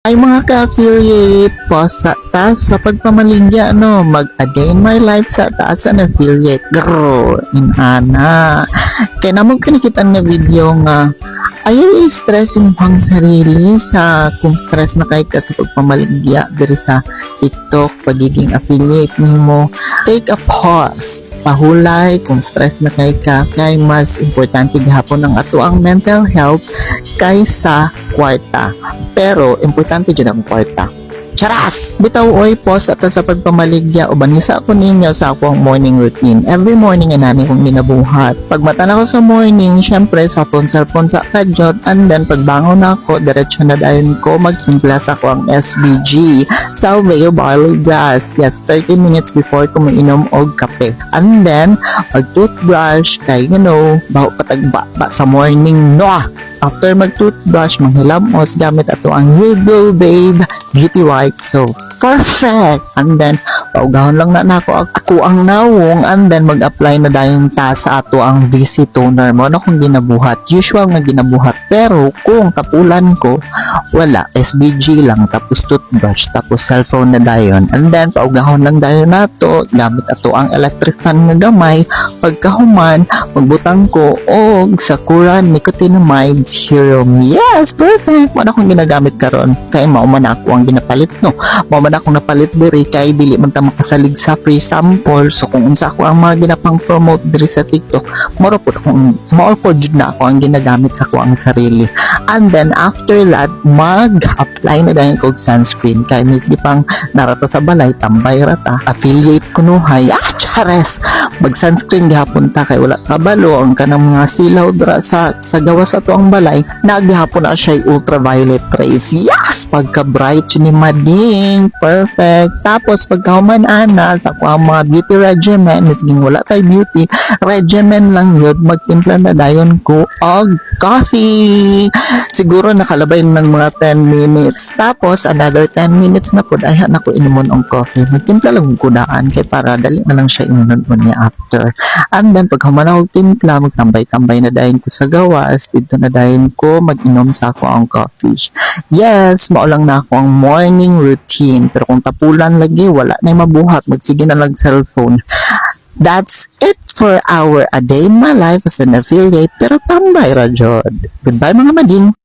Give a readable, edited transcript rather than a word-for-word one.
Ay mga ka-affiliate po sa taas sa pagpamaligya mag-a day in my life sa taas an affiliate girl in ana kaya namang kinikitan nga video nga ayaw i-stress yung pang sarili sa kung stress na kay ka sa pagpamaligya diri sa TikTok pagiging affiliate nimo. Take a pause, pahulay kung stress na kay ka, kay mas importante gihapon ang ato ang mental health kaysa kwarta. Pero importante dyan ang kwarta. Charas! Bitaw oy pause at sa pagpamaligya o banisa ako ninyo sa akong morning routine. Every morning inani kong ginabuhat. Pag mata na ko sa morning, syempre sa cellphone sa kadyot, and then pagbangon na ako, diretsyo na dayon ko magtimpla sa akong SBG. Salveo barley grass. Yes, 30 minutes before ko mainom og kape. And then, pag toothbrush, kay baho patagba sa morning, no? After mag-toothbrush, manghilamos gamit ato ang Hugo Babe Beauty White Soap. Perfect! And then, paugahon lang na ako ang nawong, and then mag-apply na dayon ta sa ato ang DC toner mo. Ano kung ginabuhat? Usual na ginabuhat. Pero kung tapulan ko, wala. SBG lang, tapos toothbrush, tapos cellphone na dayon. And then, paugahon lang dayon nato gamit ato ang electric fan nga gamay. Pagkahuman, magbutang ko og Sakura Nicotinamide Serum. Yes, perfect! Ano kung ginagamit karon? Kaya mauman ako ang ginapalit, no? Mauman akong napalit diri kay dili man ta makasalig sa free sample. So kung unsa ako ang mga ginapang promote diri sa TikTok, mao po jud na ako ang ginagamit sa ko ang sarili. And then after that, mag-apply na dayon kog sunscreen kay misgi pang narata sa balay tambay rata. Affiliate kuno hay. Chares. Mag sunscreen gihapon ta kay wala kabalo ang kanang mga silaw dra sa gawas ato ang balay. Naggihapon na siya ultraviolet rays. Yes, pagka bright ni mading. Perfect. Tapos pagkahuman ana sa ako ang mga beauty regimen, misging wala tay beauty regimen lang yun, magtimpla na dayon ko og coffee. Siguro nakalabay ng mga 10 minutes. Tapos another 10 minutes na po ay na ko inumon ang coffee. Magtimpla lang ko daan kay para dali na lang siya inunon mo niya after. And then pag human ako timpla, magtambay-tambay na dayon ko sa gawas. Dito na dayon ko mag-inom sa ako ang coffee. Yes, maulang na ako ang morning routine. Pero kung tapulan lagi, wala na mabuhat. Magsige na lang cellphone. That's it for our A Day in My Life as an affiliate. Pero tambay ra jud. Goodbye mga mading.